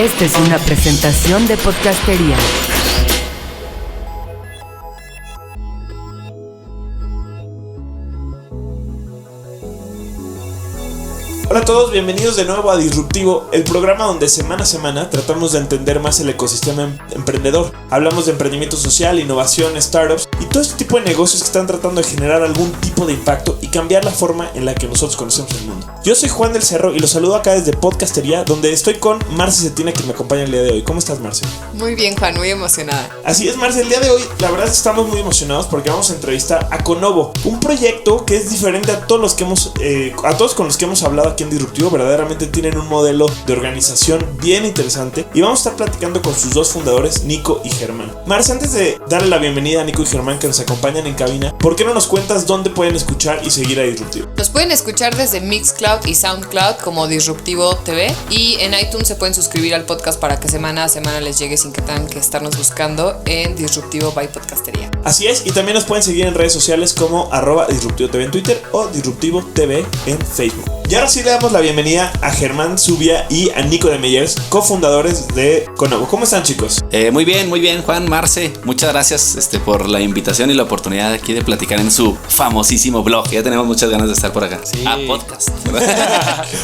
Esta es una presentación de Podcastería. Hola a todos, bienvenidos de nuevo a Disruptivo, el programa donde semana a semana tratamos de entender más el ecosistema emprendedor. Hablamos de emprendimiento social, innovación, startups y todo este tipo de negocios que están tratando de generar algún tipo de impacto y cambiar la forma en la que nosotros conocemos el mundo. Yo soy Juan del Cerro y los saludo acá desde Podcastería, donde estoy con Marce Cetina, que me acompaña el día de hoy. ¿Cómo estás, Marce? Muy bien, Juan, muy emocionada. Así es, Marce, el día de hoy la verdad es que estamos muy emocionados porque vamos a entrevistar a Conovo, un proyecto que es diferente a todos los que hemos con los que hemos hablado aquí en Disruptivo. Verdaderamente tienen un modelo de organización bien interesante y vamos a estar platicando con sus dos fundadores, Nico y Germán. Marce, antes de darle la bienvenida a Nico y Germán que nos acompañan en cabina, ¿por qué no nos cuentas dónde pueden escuchar y seguir a Disruptivo? Nos pueden escuchar desde Mixcloud y Soundcloud como Disruptivo TV, y en iTunes se pueden suscribir al podcast para que semana a semana les llegue sin que tengan que estarnos buscando en Disruptivo by Podcastería. Así es, y también nos pueden seguir en redes sociales como @DisruptivoTV en Twitter o Disruptivo TV en Facebook. Y ahora sí le damos la bienvenida a Germán Zubia y a Nico de Meyers, cofundadores de Conovo. ¿Cómo están, chicos? Muy bien, Juan, Marce. Muchas gracias por la invitación y la oportunidad aquí de platicar en su famosísimo blog. Ya tenemos muchas ganas de estar por acá. Sí. Podcast.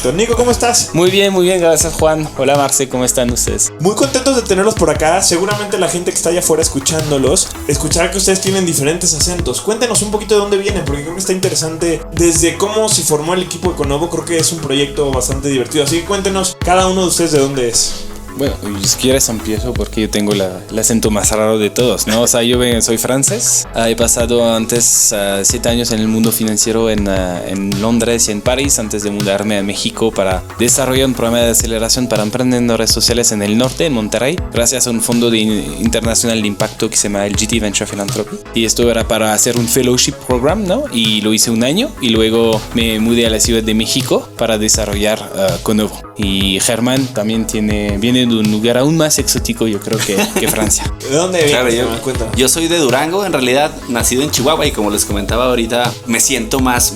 Don Nico, ¿cómo estás? Muy bien, gracias, Juan. Hola, Marce, ¿cómo están ustedes? Muy contentos de tenerlos por acá. Seguramente la gente que está allá afuera escuchándolos escuchará que ustedes tienen diferentes acentos. Cuéntenos un poquito de dónde vienen, porque creo que está interesante desde cómo se formó el equipo de Conovo. Creo que es un proyecto bastante divertido. Así que cuéntenos cada uno de ustedes de dónde es. Bueno, si quieres empiezo porque yo tengo el acento más raro de todos, ¿no? O sea, yo soy francés. He pasado antes 7 años en el mundo financiero en Londres y en París antes de mudarme a México para desarrollar un programa de aceleración para emprendedores sociales en el norte, en Monterrey, gracias a un fondo internacional de impacto que se llama el GT Venture Philanthropy. Y esto era para hacer un fellowship program, ¿no? Y lo hice un año y luego me mudé a la Ciudad de México para desarrollar Conovo. Y Germán también viene de un lugar aún más exótico, yo creo, que Francia. ¿De dónde viene? Claro, yo soy de Durango, en realidad nacido en Chihuahua, y como les comentaba ahorita, me siento más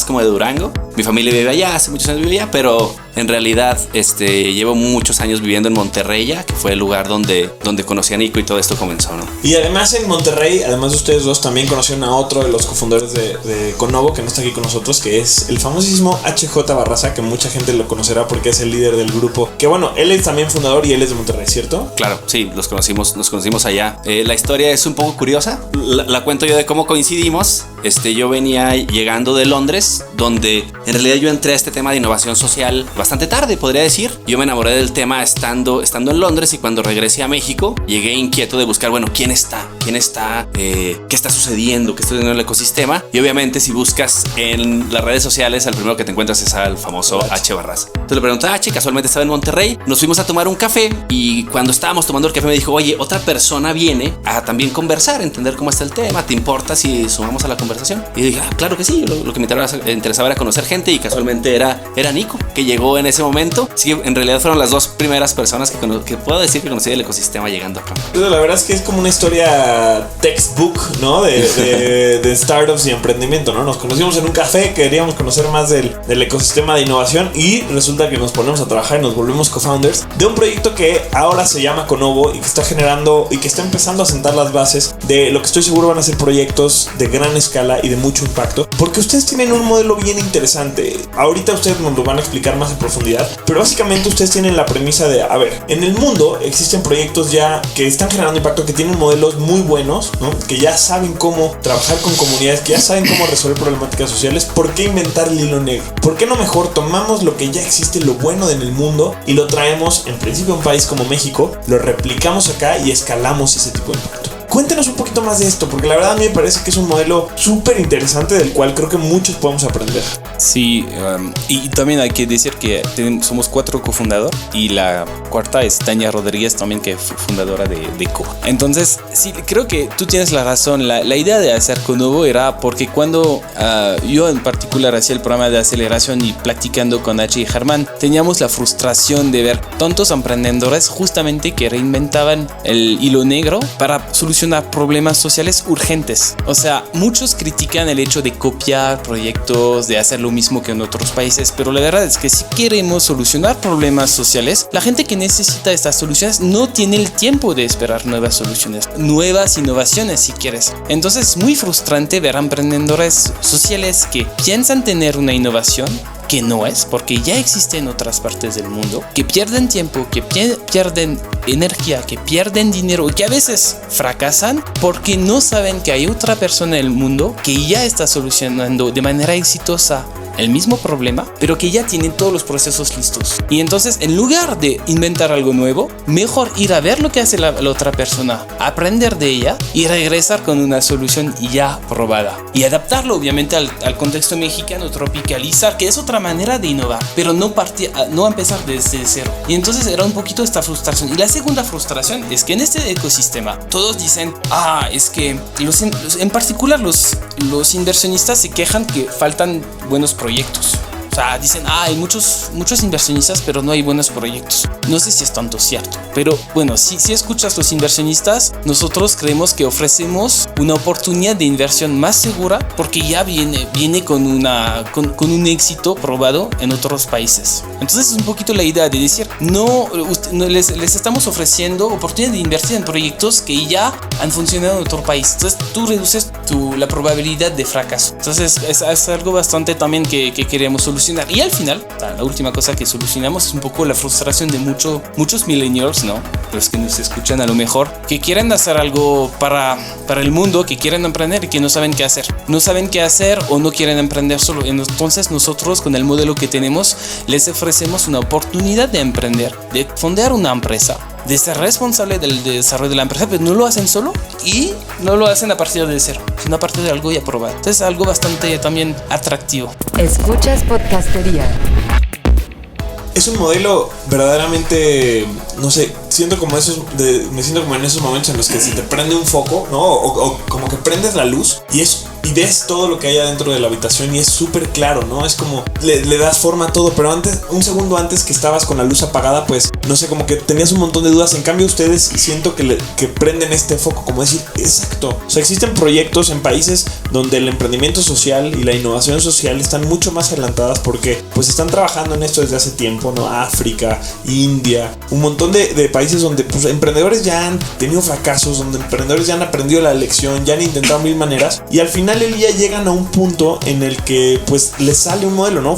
como de Durango. Mi familia vive allá, hace muchos años vive allá, pero en realidad llevo muchos años viviendo en Monterrey ya, que fue el lugar donde conocí a Nico y todo esto comenzó, ¿no? Y además en Monterrey, además de ustedes dos, también conocieron a otro de los cofundadores de Conovo, que no está aquí con nosotros, que es el famosísimo HJ Barraza, que mucha gente lo conocerá porque es el líder del grupo. Que bueno, él es también fundador y él es de Monterrey, ¿cierto? Claro, sí, nos conocimos allá. La historia es un poco curiosa, la cuento yo de cómo coincidimos. Yo venía llegando de Londres, donde en realidad yo entré a este tema de innovación social bastante tarde, podría decir. Yo me enamoré del tema estando en Londres, y cuando regresé a México llegué inquieto de buscar, bueno, ¿quién está? ¿Qué está sucediendo? ¿Qué está sucediendo en el ecosistema? Y obviamente si buscas en las redes sociales, al primero que te encuentras es al famoso H. Barraza. Entonces le pregunté a H, casualmente estaba en Monterrey, nos fuimos a tomar un café, y cuando estábamos tomando el café me dijo, oye, otra persona viene a también conversar, entender cómo está el tema, ¿te importa si sumamos a la conversación? Y dije, claro que sí, lo que me interesaba era conocer gente, y casualmente era Nico, que llegó en ese momento. Sí, en realidad fueron las dos primeras personas que puedo decir que conocí del ecosistema llegando acá. La verdad es que es como una historia textbook, ¿no? De startups y emprendimiento, ¿no? Nos conocimos en un café, queríamos conocer más del ecosistema de innovación, y resulta que nos ponemos a trabajar y nos volvemos co-founders de un proyecto que ahora se llama Conovo y que está generando y que está empezando a sentar las bases de lo que estoy seguro van a ser proyectos de gran escala y de mucho impacto, porque ustedes tienen un modelo bien interesante. Ahorita ustedes nos lo van a explicar más en profundidad, pero básicamente ustedes tienen la premisa de, a ver, en el mundo existen proyectos ya que están generando impacto, que tienen modelos muy buenos, ¿no? Que ya saben cómo trabajar con comunidades, que ya saben cómo resolver problemáticas sociales. ¿Por qué inventar el hilo negro? ¿Por qué no mejor tomamos lo que ya existe, lo bueno en el mundo, y lo traemos en principio a un país como México, lo replicamos acá y escalamos ese tipo de impacto? Cuéntenos un poquito más de esto, porque la verdad a mí me parece que es un modelo súper interesante del cual creo que muchos podemos aprender. Sí, y también hay que decir que somos 4 cofundadores, y la cuarta es Tania Rodríguez también, que es fundadora de Co. Entonces, sí, creo que tú tienes la razón. La idea de hacer Conovo era porque cuando yo en particular hacía el programa de aceleración y platicando con H y Germán, teníamos la frustración de ver tantos emprendedores justamente que reinventaban el hilo negro para solucionar problemas sociales urgentes. O sea, muchos critican el hecho de copiar proyectos, de hacerlo lo mismo que en otros países, pero la verdad es que si queremos solucionar problemas sociales, la gente que necesita estas soluciones no tiene el tiempo de esperar nuevas soluciones, nuevas innovaciones si quieres. Entonces es muy frustrante ver a emprendedores sociales que piensan tener una innovación que no es, porque ya existe en otras partes del mundo, que pierden tiempo, que pierden energía, que pierden dinero y que a veces fracasan porque no saben que hay otra persona en el mundo que ya está solucionando de manera exitosa el mismo problema, pero que ya tienen todos los procesos listos. Y entonces, en lugar de inventar algo nuevo, mejor ir a ver lo que hace la otra persona, aprender de ella y regresar con una solución ya probada. Y adaptarlo, obviamente, al contexto mexicano, tropicalizar, que es otra manera de innovar, pero no empezar desde cero. Y entonces era un poquito esta frustración. Y la segunda frustración es que en este ecosistema, todos dicen, es que en particular los inversionistas se quejan que faltan buenos proyectos. O sea, dicen, hay muchos inversionistas, pero no hay buenos proyectos. No sé si es tanto cierto, pero bueno, si escuchas los inversionistas, nosotros creemos que ofrecemos una oportunidad de inversión más segura porque ya viene con un éxito probado en otros países. Entonces es un poquito la idea de decir, no les estamos ofreciendo oportunidad de invertir en proyectos que ya han funcionado en otro país. Entonces tú reduces la probabilidad de fracaso. Entonces es algo bastante también que queremos solucionar. Y al final, la última cosa que solucionamos es un poco la frustración de muchos millennials, ¿no? Los que nos escuchan a lo mejor, que quieren hacer algo para el mundo, que quieren emprender y que no saben qué hacer. No saben qué hacer o no quieren emprender solo. Entonces nosotros, con el modelo que tenemos, les ofrecemos una oportunidad de emprender, de fundar una empresa, de ser responsable del desarrollo de la empresa, pero no lo hacen solo y no lo hacen a partir de cero, sino a partir de algo ya probado. Entonces es algo bastante también atractivo. Escuchas Podcastería. Es un modelo verdaderamente, no sé, me siento como en esos momentos en los que se te prende un foco, ¿no? O como que prendes la luz y ves todo lo que hay adentro de la habitación y es súper claro, ¿no? Es como le das forma a todo, pero un segundo antes que estabas con la luz apagada, pues, no sé, como que tenías un montón de dudas. En cambio, ustedes siento que prenden este foco, como decir, exacto. O sea, existen proyectos en países donde el emprendimiento social y la innovación social están mucho más adelantadas porque, pues, están trabajando en esto desde hace tiempo, ¿no? África, India, un montón de países donde, pues, emprendedores ya han tenido fracasos, donde emprendedores ya han aprendido la lección, ya han intentado mil maneras y al final ya llegan a un punto en el que pues les sale un modelo, ¿no?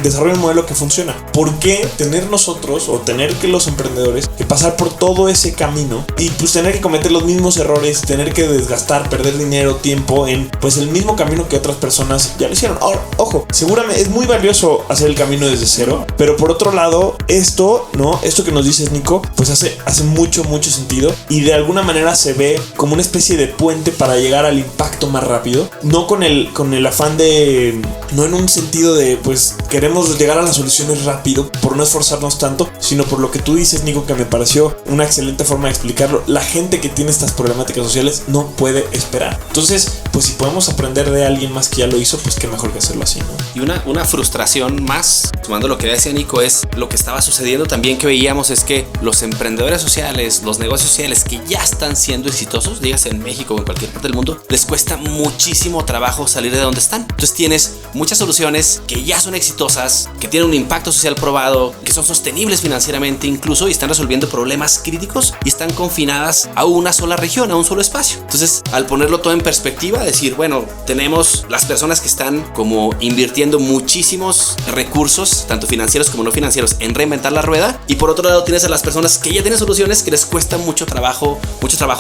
Desarrollan un modelo que funciona. ¿Por qué tener nosotros o tener que los emprendedores que pasar por todo ese camino y pues tener que cometer los mismos errores, tener que desgastar, perder dinero, tiempo en pues el mismo camino que otras personas ya lo hicieron? Ahora, ojo, seguramente es muy valioso hacer el camino desde cero, pero por otro lado, esto que nos dices, Nico, pues hace mucho sentido y de alguna manera se ve como una especie de puente para llegar al impacto más rápido. No con el afán de, no en un sentido de pues queremos llegar a las soluciones rápido por no esforzarnos tanto, sino por lo que tú dices, Nico, que me pareció una excelente forma de explicarlo. La gente que tiene estas problemáticas sociales no puede esperar. Entonces, pues si podemos aprender de alguien más que ya lo hizo, pues qué mejor que hacerlo así, ¿no? Y una frustración más, tomando lo que decía Nico, es lo que estaba sucediendo también que veíamos es que los emprendedores sociales, los negocios sociales que ya están siendo exitosos, dígase en México o en cualquier parte del mundo, les cuesta muchísimo trabajo salir de donde están. Entonces tienes muchas soluciones que ya son exitosas, que tienen un impacto social probado, que son sostenibles financieramente incluso y están resolviendo problemas críticos y están confinadas a una sola región, a un solo espacio. Entonces, al ponerlo todo en perspectiva, decir, bueno, tenemos las personas que están como invirtiendo muchísimos recursos, tanto financieros como no financieros, en reinventar la rueda, y por otro lado tienes a las personas que ya tienen soluciones que les cuesta mucho trabajo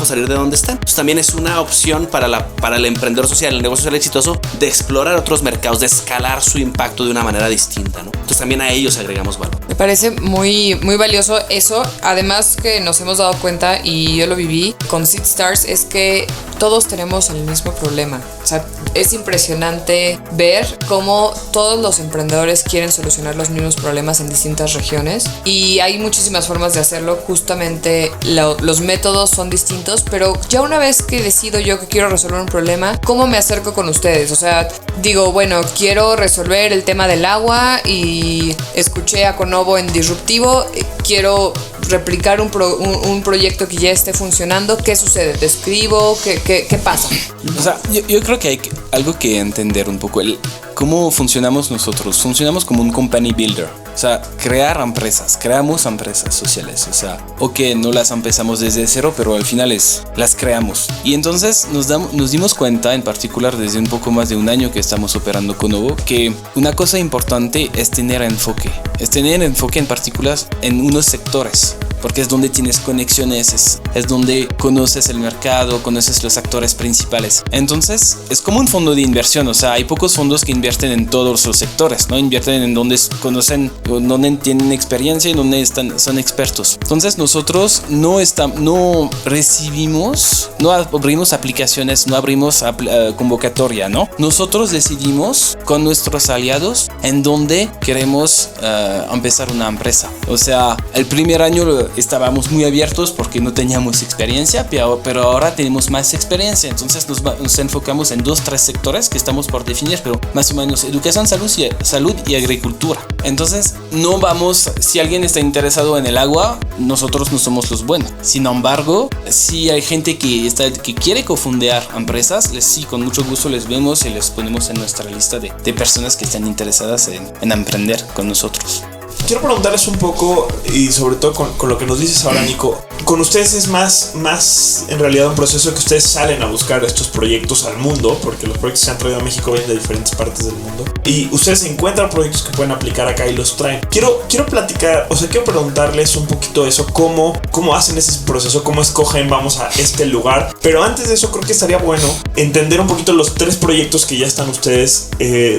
salir de donde están. Entonces también es una opción para el emprendedor social, el negocio social exitoso, de explorar otros mercados, de escalar su impacto de una manera distinta, ¿no? Entonces también a ellos agregamos valor. Me parece muy valioso eso. Además que nos hemos dado cuenta, y yo lo viví con Seed Stars, es que todos tenemos el mismo problema. O sea, es impresionante ver cómo todos los emprendedores quieren solucionar los mismos problemas en distintas regiones y hay muchísimas formas de hacerlo. Justamente los métodos son distintos, pero ya una vez que decido yo que quiero resolver un problema, ¿cómo me acerco con ustedes? O sea, digo, bueno, quiero resolver el tema del agua y escuché a Conovo en Disruptivo, quiero replicar un proyecto que ya esté funcionando. ¿Qué sucede? ¿Te escribo? ¿Qué pasa? O sea, yo creo que hay algo que entender un poco. ¿cómo funcionamos nosotros? Funcionamos como un company builder. O sea, creamos empresas sociales. O sea, no las empezamos desde cero, pero al final las creamos. Y entonces nos dimos cuenta, en particular desde un poco más de un año que estamos operando con Novo, que una cosa importante es tener enfoque. Es tener enfoque en particular en unos sectores, porque es donde tienes conexiones, es donde conoces el mercado, conoces los actores principales. Entonces, es como un fondo de inversión. O sea, hay pocos fondos que invierten en todos los sectores, ¿no? Invierten en donde conocen, donde tienen experiencia y donde son expertos. Entonces, nosotros no abrimos aplicaciones, no abrimos convocatoria, ¿no? Nosotros decidimos con nuestros aliados en dónde queremos empezar una empresa. O sea, el primer año estábamos muy abiertos porque no teníamos experiencia, pero ahora tenemos más experiencia. Entonces nos enfocamos en 2-3 sectores que estamos por definir, pero más o menos educación, salud y agricultura. Entonces no vamos, si alguien está interesado en el agua, nosotros no somos los buenos. Sin embargo, si hay gente que quiere cofundar empresas, sí, con mucho gusto les vemos y les ponemos en nuestra lista de personas que están interesadas en emprender con nosotros. Quiero preguntarles un poco, y sobre todo con lo que nos dices ahora, Nico, con ustedes es más en realidad un proceso que ustedes salen a buscar estos proyectos al mundo, porque los proyectos que se han traído a México vienen de diferentes partes del mundo, y ustedes encuentran proyectos que pueden aplicar acá y los traen. Quiero platicar, quiero preguntarles un poquito eso, cómo hacen ese proceso, cómo escogen, vamos a este lugar, pero antes de eso creo que estaría bueno entender un poquito los 3 proyectos que ya están ustedes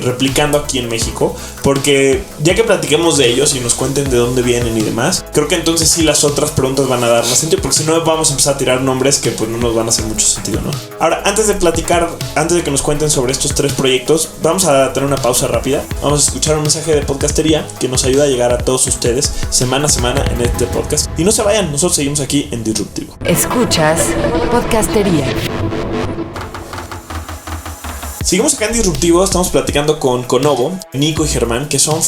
replicando aquí en México, porque ya que platiquemos de ellos y nos cuenten de dónde vienen y demás, creo que entonces sí las otras preguntas van a dar más sentido, porque si no vamos a empezar a tirar nombres que pues no nos van a hacer mucho sentido, ¿no? Ahora, antes de que nos cuenten sobre estos 3 proyectos, vamos a tener una pausa rápida. Vamos a escuchar un mensaje de Podcastería que nos ayuda a llegar a todos ustedes semana a semana en este podcast. Y no se vayan, nosotros seguimos aquí en Disruptivo. Escuchas Podcastería. Seguimos acá en Disruptivo, estamos platicando con Novo, Nico y Germán, que son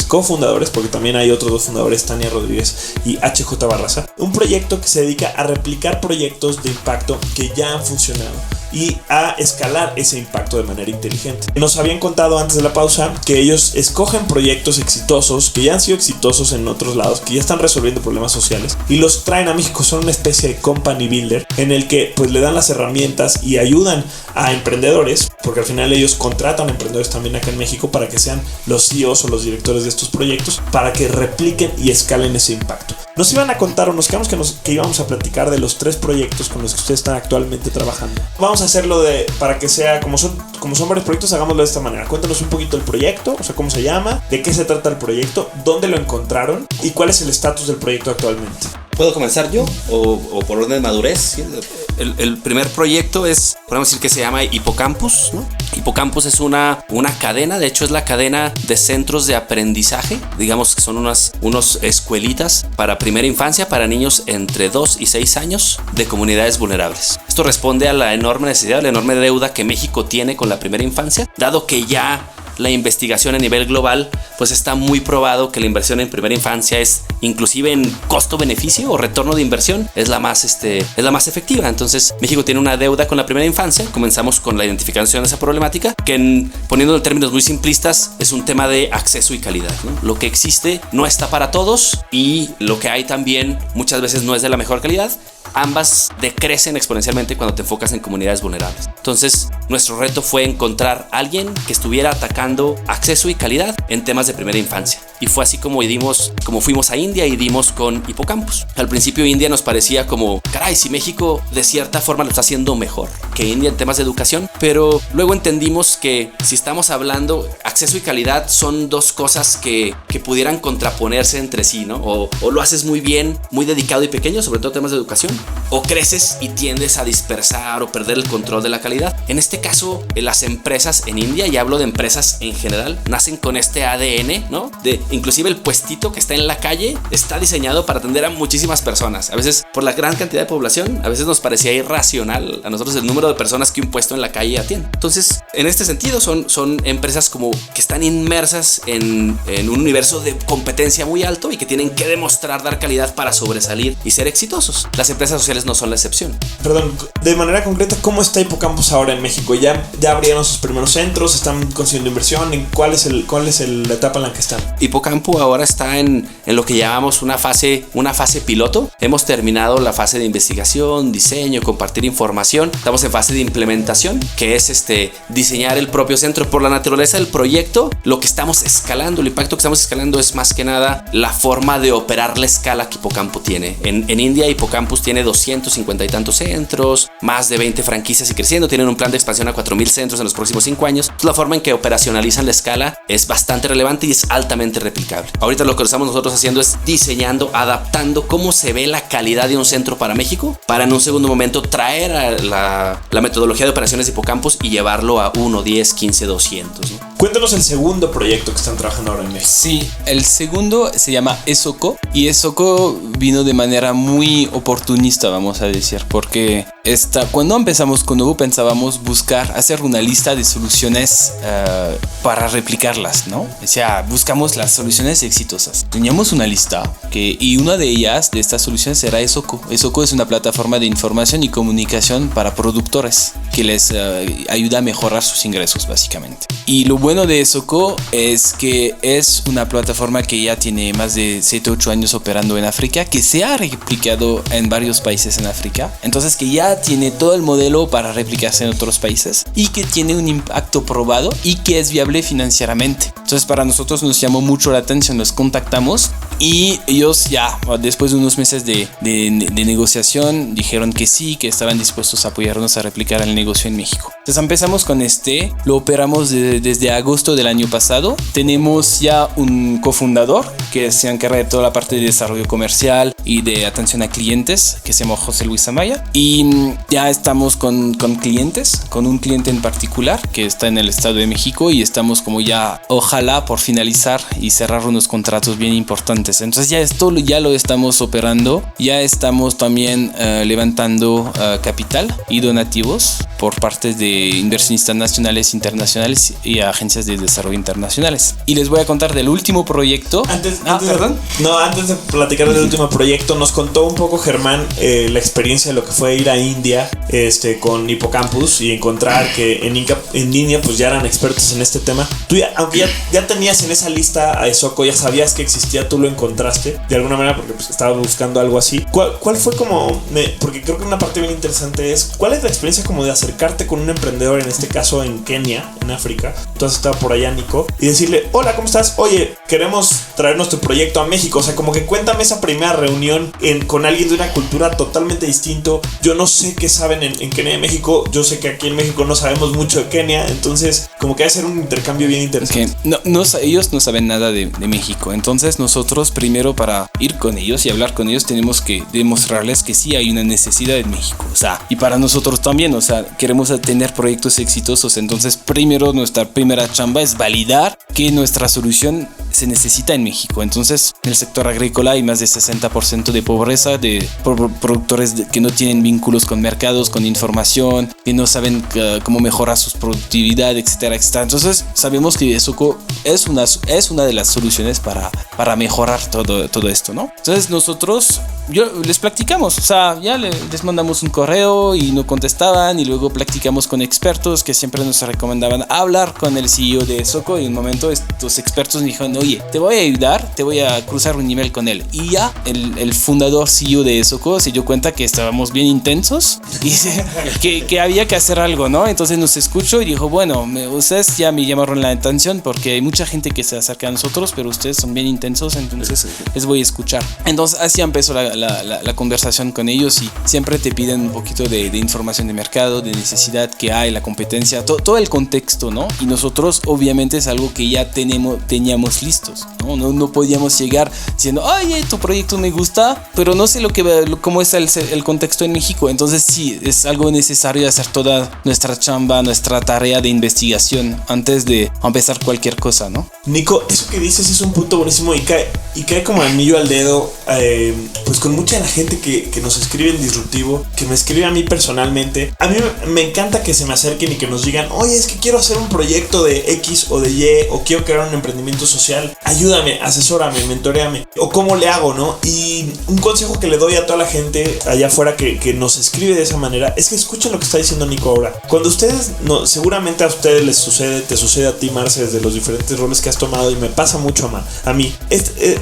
cofundadores, porque también hay otros 2 fundadores, Tania Rodríguez y HJ Barraza. Un proyecto que se dedica a replicar proyectos de impacto que ya han funcionado y a escalar ese impacto de manera inteligente. Nos habían contado antes de la pausa que ellos escogen proyectos exitosos, que ya han sido exitosos en otros lados, que ya están resolviendo problemas sociales y los traen a México. Son una especie de company builder en el que pues le dan las herramientas y ayudan a emprendedores, porque al final ellos contratan emprendedores también acá en México para que sean los CEOs o los directores de estos proyectos, para que repliquen y escalen ese impacto. Nos iban a contar, o nos quedamos que íbamos a platicar de los 3 proyectos con los que ustedes están actualmente trabajando. Vamos a hacerlo para que sea, como son varios proyectos, hagámoslo de esta manera. Cuéntanos un poquito el proyecto, o sea, cómo se llama, de qué se trata el proyecto, dónde lo encontraron y cuál es el estatus del proyecto actualmente. ¿Puedo comenzar yo o por orden de madurez? ¿Sí? El primer proyecto podemos decir que se llama Hipocampus, ¿no? Hipocampus es una cadena, de hecho es la cadena de centros de aprendizaje, digamos que son unos escuelitas para primera infancia, para niños entre 2 y 6 años de comunidades vulnerables. Esto responde a la enorme necesidad, la enorme deuda que México tiene con la primera infancia, dado que ya la investigación a nivel global pues está muy probado que la inversión en primera infancia es, inclusive en costo-beneficio o retorno de inversión, es la más efectiva. Entonces México tiene una deuda con la primera infancia. Comenzamos con la identificación de esa problemática, que poniéndolo en términos muy simplistas es un tema de acceso y calidad, ¿no? Lo que existe no está para todos y lo que hay también muchas veces no es de la mejor calidad. Ambas decrecen exponencialmente cuando te enfocas en comunidades vulnerables. Entonces, nuestro reto fue encontrar a alguien que estuviera atacando acceso y calidad en temas de primera infancia. Y fue así como fuimos a India y dimos con Hipocampus. Al principio India nos parecía como, caray, si México de cierta forma lo está haciendo mejor que India en temas de educación, pero luego entendimos que si estamos hablando acceso y calidad son 2 cosas que pudieran contraponerse entre sí, ¿no? O lo haces muy bien, muy dedicado y pequeño, sobre todo temas de educación, o creces y tiendes a dispersar o perder el control de la calidad. En este caso, las empresas en India, y hablo de empresas en general, nacen con este ADN, ¿no? Inclusive el puestito que está en la calle está diseñado para atender a muchísimas personas. A veces, por la gran cantidad de población, a veces nos parecía irracional a nosotros el número de personas que un puesto en la calle atiende. Entonces, en este sentido, son empresas como que están inmersas en un universo de competencia muy alto y que tienen que demostrar dar calidad para sobresalir y ser exitosos. Las empresas competencias sociales no son la excepción. Perdón, de manera concreta, ¿cómo está Hipocampus ahora en México? ¿Ya abrieron sus primeros centros? ¿Están consiguiendo inversión? ¿Cuál es la etapa en la que están? Hipocampo ahora está en lo que llamamos una fase piloto. Hemos terminado la fase de investigación, diseño, compartir información. Estamos en fase de implementación, que es diseñar el propio centro. Por la naturaleza del proyecto, lo que estamos escalando, el impacto que estamos escalando es más que nada la forma de operar la escala que Hipocampo tiene. En India, Hipocampus tiene 250 y tantos centros, más de 20 franquicias y creciendo. Tienen un plan de expansión a 4,000 centros en los próximos 5 años. Entonces, la forma en que operacionalizan la escala es bastante relevante y es altamente replicable. Ahorita lo que estamos nosotros haciendo es diseñando, adaptando cómo se ve la calidad de un centro para México, para en un segundo momento traer a la metodología de operaciones de Hipocampus y llevarlo a 1, 10, 15, 200, ¿no? Cuéntanos el segundo proyecto que están trabajando ahora en México. Sí, el segundo se llama ESOCO y ESOCO vino de manera muy oportunista, vamos a decir, porque cuando empezamos con Nuevo pensábamos buscar hacer una lista de soluciones para replicarlas, ¿no? O sea, buscamos las soluciones exitosas. Teníamos una lista y una de ellas, de estas soluciones, era ESOCO. ESOCO es una plataforma de información y comunicación para productores que les ayuda a mejorar sus ingresos, básicamente. Y lo bueno de ESOCO es que es una plataforma que ya tiene más de 7-8 años operando en África, que se ha replicado en varios países en África. Entonces que ya tiene todo el modelo para replicarse en otros países y que tiene un impacto probado y que es viable financieramente. Entonces para nosotros nos llamó mucho la atención, nos contactamos y ellos ya después de unos meses de negociación dijeron que sí, que estaban dispuestos a apoyarnos a replicar el negocio en México. Entonces empezamos con lo operamos desde agosto del año pasado. Tenemos ya un cofundador que se encarga de toda la parte de desarrollo comercial y de atención a clientes, que se llama José Luis Amaya, y ya estamos con clientes, con un cliente en particular que está en el Estado de México y estamos como ya ojalá por finalizar y cerrar unos contratos bien importantes. Entonces ya esto ya lo estamos operando, ya estamos también levantando capital y donativos por parte de inversionistas nacionales, internacionales y agencias de desarrollo internacionales. Y les voy a contar del último proyecto. Antes de platicar del último proyecto, nos contó un poco Germán la experiencia de lo que fue ir a India con Hipocampus y encontrar que en India pues ya eran expertos en este tema. Tú aunque ya tenías en esa lista a ESOCO, ya sabías que existía, tú lo encontraste de alguna manera porque pues, estabas buscando algo así. ¿Cuál fue porque creo que una parte bien interesante es ¿cuál es la experiencia como de acercarte con un emprendedor, en este caso en Kenia, en África? Entonces estaba por allá Nico y decirle, hola, ¿cómo estás? Oye, queremos traer nuestro proyecto a México. O sea, como que cuéntame esa primera reunión con alguien de una cultura totalmente distinto. Yo no sé qué saben en Kenia y México. Yo sé que aquí en México no sabemos mucho de Kenia. Entonces, como que va a ser un intercambio bien interesante. Okay. Ellos no saben nada de México. Entonces, nosotros primero para ir con ellos y hablar con ellos tenemos que demostrarles que sí hay una necesidad en México. O sea, y para nosotros también, o sea, queremos tener proyectos exitosos. Entonces, primero nuestra primera chamba es validar que nuestra solución se necesita en México. Entonces, en el sector agrícola hay más de 60% de pobreza de productores que no tienen vínculos con mercados, con información, que no saben cómo mejorar su productividad, etcétera, etcétera. Entonces, sabemos que ESOCO es una de las soluciones para mejorar todo esto, ¿no? Entonces, nosotros les platicamos, o sea, ya les mandamos un correo y no contestaban, y luego platicamos con expertos que siempre nos recomendaban hablar con el CEO de ESOCO, y en un momento estos expertos me dijeron, oye, te voy a ayudar, te voy a cruzar un email con él. Y ya el fundador CEO de ESOCO se dio cuenta que estábamos bien intensos y que había que hacer algo, ¿no? Entonces nos escuchó y dijo, bueno, ustedes ya me llamaron la atención porque hay mucha gente que se acerca a nosotros, pero ustedes son bien intensos, entonces les voy a escuchar. Entonces así empezó la conversación con ellos, y siempre te piden un poquito de información de mercado, de necesidad que hay, la competencia, todo el contexto, ¿no? Y nosotros obviamente es algo que ya teníamos listos, ¿no? No podíamos llegar diciendo, oye, tu proyecto me gusta, pero no sé cómo es el contexto en México. Entonces sí, es algo necesario hacer toda nuestra chamba, nuestra tarea de investigación antes de empezar cualquier cosa, ¿no? Nico, eso que dices es un punto buenísimo y cae como anillo al dedo, pues con mucha de la gente que nos escribe en Disruptivo, que me escribe a mí personalmente. A mí me encanta que se me acerquen y que nos digan, oye, es que quiero hacer un proyecto de X o de Y, o quiero crear un emprendimiento social, ayúdame, asesórame, mentoreame, o cómo le hago, ¿no? Y un consejo que le doy a toda la gente allá afuera que nos escribe de esa manera es que escuchen lo que está diciendo Nico ahora. Cuando ustedes, seguramente a ustedes les sucede, te sucede a ti, Marce, desde los diferentes roles que has tomado, y me pasa mucho a mí.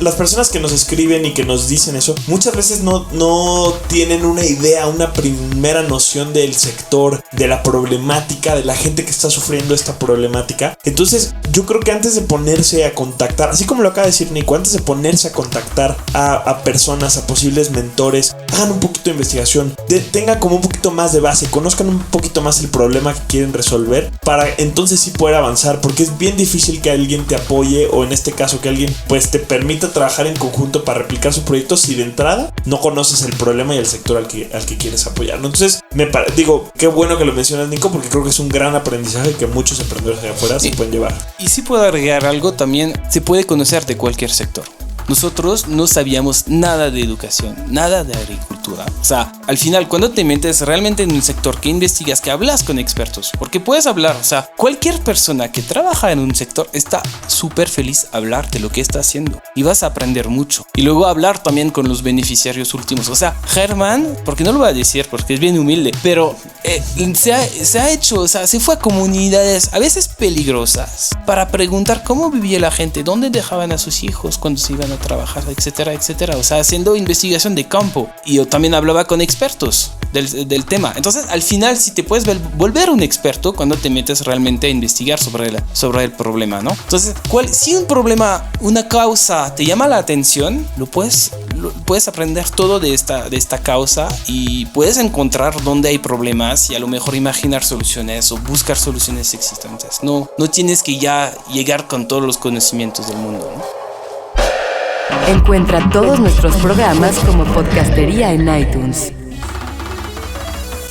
Las personas que nos escriben y que nos dicen eso, muchas veces no tienen una idea, una primera noción del sector, de la problemática, de la gente que está sufriendo esta problemática. Entonces, yo creo que antes de ponerse a contactar, así como lo acaba de decir Nico, antes de ponerse a contactar a personas, a posibles mentores, hagan un poquito de investigación, tengan como un poquito más de base, conozcan un poquito más el problema que quieren resolver, para entonces sí poder avanzar, porque es bien difícil que alguien te apoye, o en este caso que alguien pues te permita trabajar en conjunto para replicar su proyecto si de entrada no conoces el problema y el sector al que quieres apoyar, ¿no? Entonces, digo, qué bueno que lo mencionas, Nico, porque creo que es un gran aprendizaje que muchos emprendedores allá afuera se pueden llevar. Y si puedo agregar algo, también se puede conocer de cualquier sector. Nosotros no sabíamos nada de educación, nada de agricultura. O sea, al final, cuando te metes realmente en un sector, que investigas, que hablas con expertos, porque puedes hablar, o sea, cualquier persona que trabaja en un sector está súper feliz a hablar de lo que está haciendo y vas a aprender mucho. Y luego hablar también con los beneficiarios últimos. O sea, Germán, porque no lo voy a decir porque es bien humilde, pero se ha hecho, o sea, se fue a comunidades a veces peligrosas para preguntar cómo vivía la gente, dónde dejaban a sus hijos cuando se iban a trabajar, etcétera, etcétera. O sea, haciendo investigación de campo. Y yo también hablaba con expertos del tema. Entonces, al final, si te puedes volver un experto cuando te metes realmente a investigar sobre el problema, ¿no? Entonces, si un problema, una causa te llama la atención, puedes aprender todo de esta causa y puedes encontrar dónde hay problemas y a lo mejor imaginar soluciones o buscar soluciones existentes. No tienes que ya llegar con todos los conocimientos del mundo, ¿no? Encuentra todos nuestros programas como Podcastería en iTunes.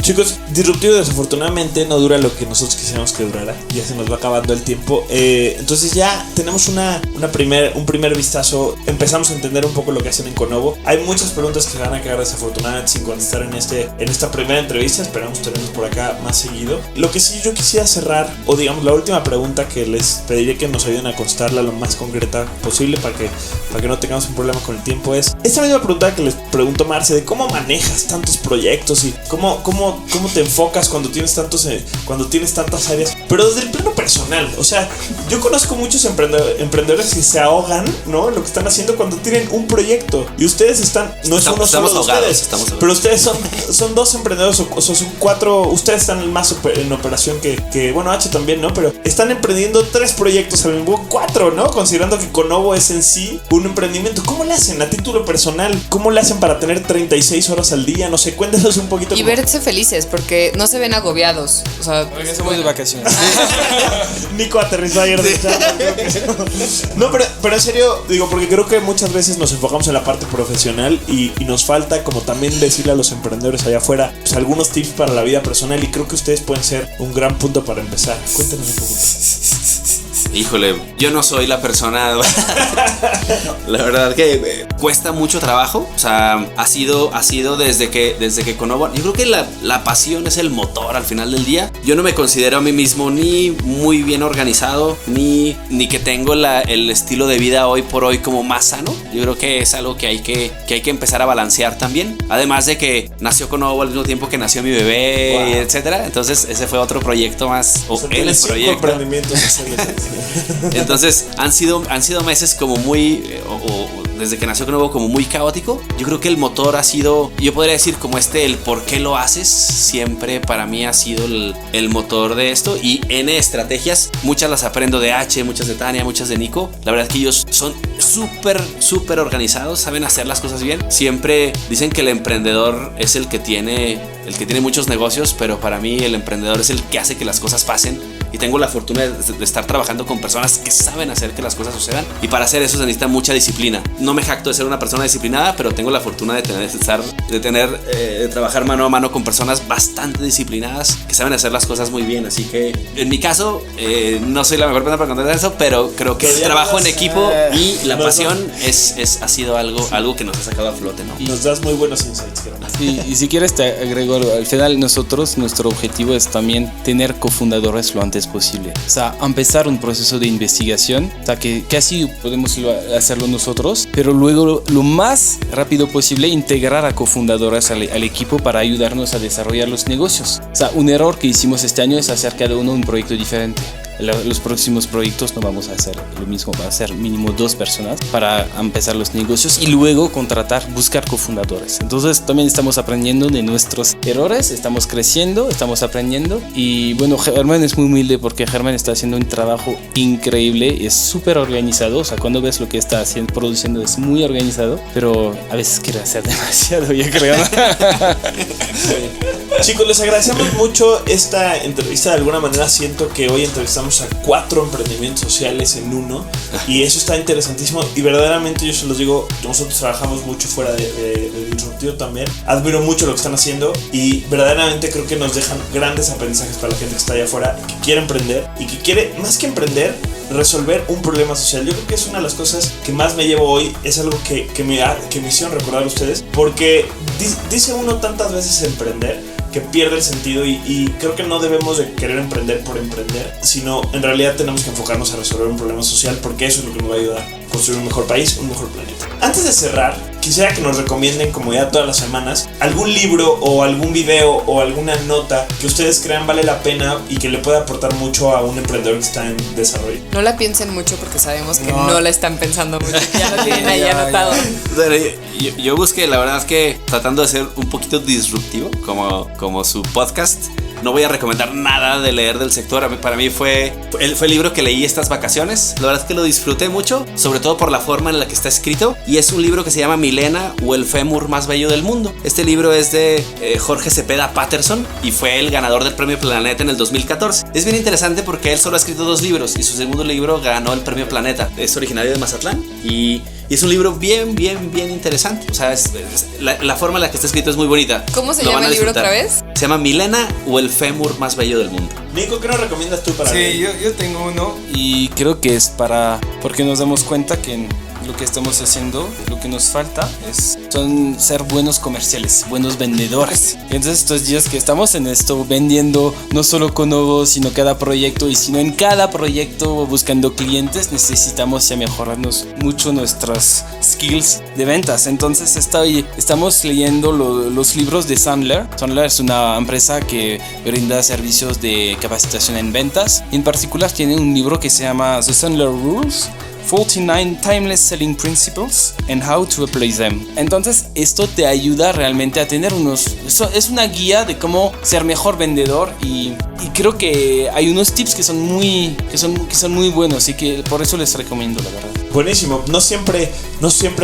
Chicos, Disruptivo desafortunadamente no dura lo que nosotros quisiéramos que durara. Ya se nos va acabando el tiempo. Entonces ya tenemos un primer vistazo. Empezamos a entender un poco lo que hacen en Conovo. Hay muchas preguntas que se van a quedar desafortunadamente sin contestar en esta primera entrevista. Esperamos tenerlos por acá más seguido. Lo que sí yo quisiera cerrar, o digamos la última pregunta que les pediré que nos ayuden a contestarla lo más concreta posible para que no tengamos un problema con el tiempo, es esta misma pregunta que les pregunto, Marce, de cómo manejas tantos proyectos y cómo te enfocas cuando tienes tantas áreas, pero desde el plano personal. O sea, yo conozco muchos emprendedores que se ahogan, ¿no?, en lo que están haciendo cuando tienen un proyecto, y ustedes no es uno solo de ustedes, pero ustedes son dos emprendedores, o son cuatro. Ustedes están más en operación que bueno, H también, ¿no? Pero están emprendiendo 3 proyectos al mismo, 4, ¿no? Considerando que Conovo es en sí un emprendimiento. ¿Cómo le hacen a título personal? ¿Cómo le hacen para tener 36 horas al día? No sé, cuéntenos un poquito. Y verse felices, porque no se ven agobiados. O sea, regresamos de vacaciones. Nico aterrizó ayer de charla, creo que no, pero en serio, digo, porque creo que muchas veces nos enfocamos en la parte profesional y nos falta como también decirle a los emprendedores allá afuera pues, algunos tips para la vida personal, y creo que ustedes pueden ser un gran punto para empezar. Cuéntenos un poquito. Híjole, yo no soy la persona. La verdad que cuesta mucho trabajo. O sea, ha sido desde que Conovo. Yo creo que la pasión es el motor al final del día. Yo no me considero a mí mismo ni muy bien organizado, ni que tengo el estilo de vida hoy por hoy como más sano. Yo creo que es algo que hay que empezar a balancear también. Además de que nació Conovo al mismo tiempo que nació mi bebé, wow, etcétera. Entonces ese fue otro proyecto más. O el proyecto. Entonces han sido meses como muy desde que nació Conovo como muy caótico. Yo creo que el motor ha sido, yo podría decir como el por qué lo haces, siempre para mí ha sido el motor de esto. Y N estrategias, muchas las aprendo de H, muchas de Tania, muchas de Nico. La verdad es que ellos son súper organizados, saben hacer las cosas bien. Siempre dicen que el emprendedor es el que tiene muchos negocios, pero para mí el emprendedor es el que hace que las cosas pasen. y tengo la fortuna de estar trabajando con personas que saben hacer que las cosas sucedan, y para hacer eso se necesita mucha disciplina. No me jacto de ser una persona disciplinada, pero tengo la fortuna de trabajar mano a mano con personas bastante disciplinadas que saben hacer las cosas muy bien. Así que en mi caso no soy la mejor persona para contar eso, pero creo que el trabajo en equipo y la pasión ha sido algo que nos ha sacado a flote, ¿no? Nos das muy buenos insights, Germán. Y si quieres te agrego algo. Al final nuestro objetivo es también tener cofundadores lo antes posible. O sea, empezar un proceso de investigación, o sea, que así podemos hacerlo nosotros, pero luego lo más rápido posible integrar a cofundadores al equipo para ayudarnos a desarrollar los negocios. O sea, un error que hicimos este año es hacer cada uno un proyecto diferente. Los próximos proyectos no vamos a hacer lo mismo, va a ser mínimo 2 personas para empezar los negocios y luego buscar cofundadores. Entonces también estamos aprendiendo de nuestros errores, estamos creciendo, estamos aprendiendo, y bueno, Germán es muy humilde porque Germán está haciendo un trabajo increíble, es súper organizado. O sea, cuando ves lo que está produciendo es muy organizado, pero a veces quiere hacer demasiado, yo creo. Chicos, les agradecemos mucho esta entrevista. De alguna manera siento que hoy entrevistamos a 4 emprendimientos sociales en uno, y eso está interesantísimo. Y verdaderamente yo se los digo, nosotros trabajamos mucho fuera de Disruptivo también. Admiro mucho lo que están haciendo y verdaderamente creo que nos dejan grandes aprendizajes para la gente que está allá afuera, que quiere emprender y que quiere, más que emprender, resolver un problema social. Yo creo que es una de las cosas que más me llevo hoy. Es algo que me hicieron recordar a ustedes, porque dice uno tantas veces emprender que pierde el sentido, y creo que no debemos de querer emprender por emprender, sino en realidad tenemos que enfocarnos a resolver un problema social, porque eso es lo que nos va a ayudar a construir un mejor país, un mejor planeta. Antes de cerrar, quisiera que nos recomienden, como ya todas las semanas, algún libro o algún video o alguna nota que ustedes crean vale la pena y que le pueda aportar mucho a un emprendedor que está en desarrollo. No la piensen mucho porque sabemos que no la están pensando mucho. Ya lo tienen ahí anotado. Yo busqué, la verdad es que tratando de ser un poquito disruptivo, como su podcast. No voy a recomendar nada de leer del sector. Para mí fue el libro que leí estas vacaciones. La verdad es que lo disfruté mucho, sobre todo por la forma en la que está escrito. Y es un libro que se llama Milena o el fémur más bello del mundo. Este libro es de Jorge Cepeda Patterson y fue el ganador del Premio Planeta en el 2014. Es bien interesante porque él solo ha escrito 2 libros y su segundo libro ganó el Premio Planeta. Es originario de Mazatlán y es un libro bien interesante. O sea, la forma en la que está escrito es muy bonita. ¿Cómo se llama el libro otra vez? Se llama Milena o el fémur más bello del mundo. Nico, ¿qué nos recomiendas tú para leer? Sí, yo tengo uno y creo que es porque nos damos cuenta que lo que estamos haciendo, lo que nos falta son ser buenos comerciales, buenos vendedores. Y entonces estos días que estamos en esto vendiendo no solo Conovo, sino cada proyecto, y sino en cada proyecto buscando clientes, necesitamos ya mejorarnos mucho nuestras skills de ventas. Entonces estamos leyendo los libros de Sandler. Sandler es una empresa que brinda servicios de capacitación en ventas. En particular tiene un libro que se llama The Sandler Rules, 49 Timeless Selling Principles and How to Apply Them. Entonces esto te ayuda realmente a tener es una guía de cómo ser mejor vendedor, y creo que hay unos tips que son muy buenos, y que por eso les recomiendo, la verdad. Buenísimo. No siempre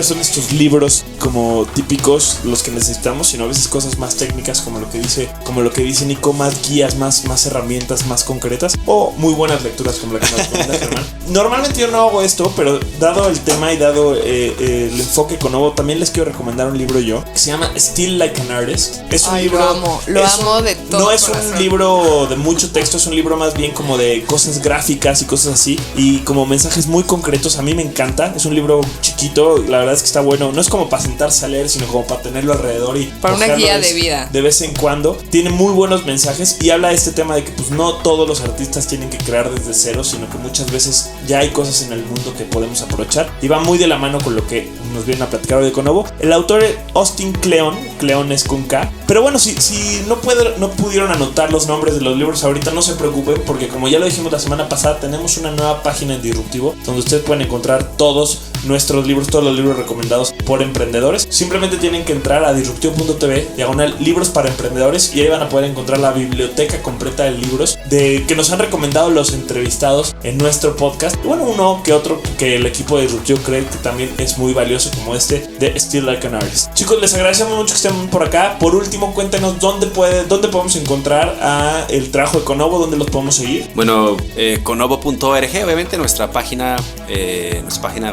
son estos libros como típicos los que necesitamos, sino a veces cosas más técnicas, como lo que dice Nico, más guías, más herramientas más concretas, o muy buenas lecturas como la que nos recomienda Germán. Normalmente yo no hago esto, pero dado el tema y dado el enfoque Conovo, también les quiero recomendar un libro yo que se llama Still Like an Artist. Es un libro, lo amo de todo. No es un libro de mucho texto, es un libro más bien como de cosas gráficas y cosas así, y como mensajes muy concretos. A mí me encanta. Es un libro chiquito, la verdad es que está bueno. No es como para sentarse a leer, sino como para tenerlo alrededor y para una guía de vida. De vez en cuando. Tiene muy buenos mensajes y habla de este tema de que pues no todos los artistas tienen que crear desde cero, sino que muchas veces ya hay cosas en el mundo que podemos aprovechar, y va muy de la mano con lo que nos vienen a platicar hoy de Conovo. El autor es Austin Kleon es con K. Pero bueno, si no pudieron anotar los nombres de los libros ahorita, no se preocupen, porque como ya lo dijimos la semana pasada, tenemos una nueva página en Disruptivo donde ustedes pueden encontrar todos nuestros libros, todos los libros recomendados por emprendedores. Simplemente tienen que entrar a disruptivo.tv/libros para emprendedores y ahí van a poder encontrar la biblioteca completa de libros que nos han recomendado los entrevistados en nuestro podcast. Y bueno, uno que otro que el equipo de Disruptivo cree que también es muy valioso, como este de Still Like an Artist. Chicos, les agradecemos mucho que estén por acá. Por último, cuéntenos dónde podemos encontrar a el trabajo de Conovo, dónde los podemos seguir. Bueno, conovo.org, obviamente nuestra página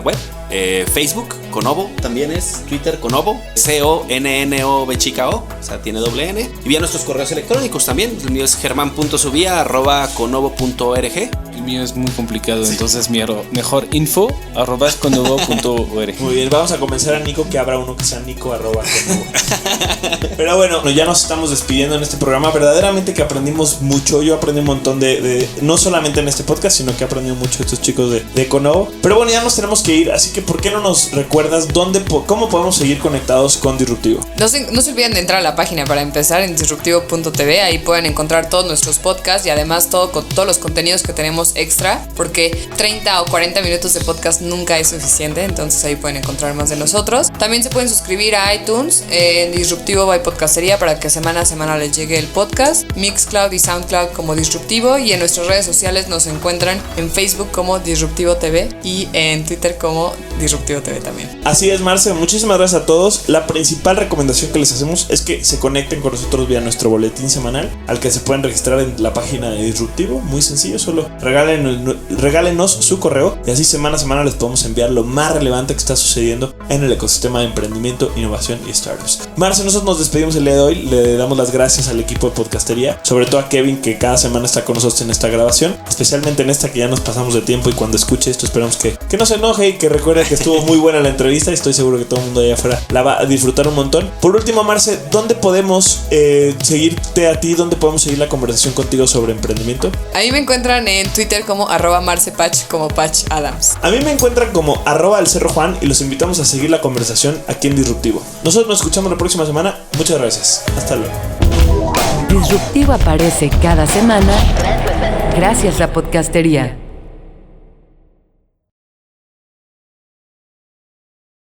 web. Facebook, Conovo también es, Twitter, Conovo, CONNOVCHICAO, o sea, tiene doble N. Y vía nuestros correos electrónicos también. El mío es german.subia@conovo.org. El mío es muy complicado, entonces mejor info@conovo.org. Muy bien, vamos a convencer a Nico que abra uno que sea Nico@conovo. Pero bueno, ya nos estamos despidiendo en este programa. Verdaderamente que aprendimos mucho. Yo aprendí un montón no solamente en este podcast, sino que he aprendido mucho de estos chicos de Conovo. Pero bueno, ya nos tenemos que ir, así que ¿por qué no nos recuerdas cómo podemos seguir conectados con Disruptivo? No se olviden de entrar a la página para empezar en disruptivo.tv. Ahí pueden encontrar todos nuestros podcasts y además todos los contenidos que tenemos extra, porque 30 o 40 minutos de podcast nunca es suficiente, entonces ahí pueden encontrar más de nosotros. También se pueden suscribir a iTunes en Disruptivo by Podcastería para que semana a semana les llegue el podcast, Mixcloud y Soundcloud como Disruptivo, y en nuestras redes sociales nos encuentran en Facebook como Disruptivo TV y en Twitter como Disruptivo TV también. Así es, Marce, muchísimas gracias a todos. La principal recomendación que les hacemos es que se conecten con nosotros vía nuestro boletín semanal, al que se pueden registrar en la página de Disruptivo. Muy sencillo, solo regálenos su correo y así semana a semana les podemos enviar lo más relevante que está sucediendo en el ecosistema de emprendimiento, innovación y startups. Marce, nosotros nos despedimos el día de hoy. Le damos las gracias al equipo de Podcastería, sobre todo a Kevin, que cada semana está con nosotros en esta grabación, especialmente en esta que ya nos pasamos de tiempo, y cuando escuche esto esperamos que no se enoje y que recuerde que estuvo muy buena la entrevista y estoy seguro que todo el mundo allá afuera la va a disfrutar un montón. Por último, Marce, ¿dónde podemos seguirte a ti? ¿Dónde podemos seguir la conversación contigo sobre emprendimiento? A mí me encuentran en Twitter como @marcepatch, como Patch Adams. A mí me encuentran como @elcerrojuan y los invitamos a seguir la conversación aquí en Disruptivo. Nosotros nos escuchamos la próxima semana. Muchas gracias. Hasta luego. Disruptivo aparece cada semana gracias a Podcastería.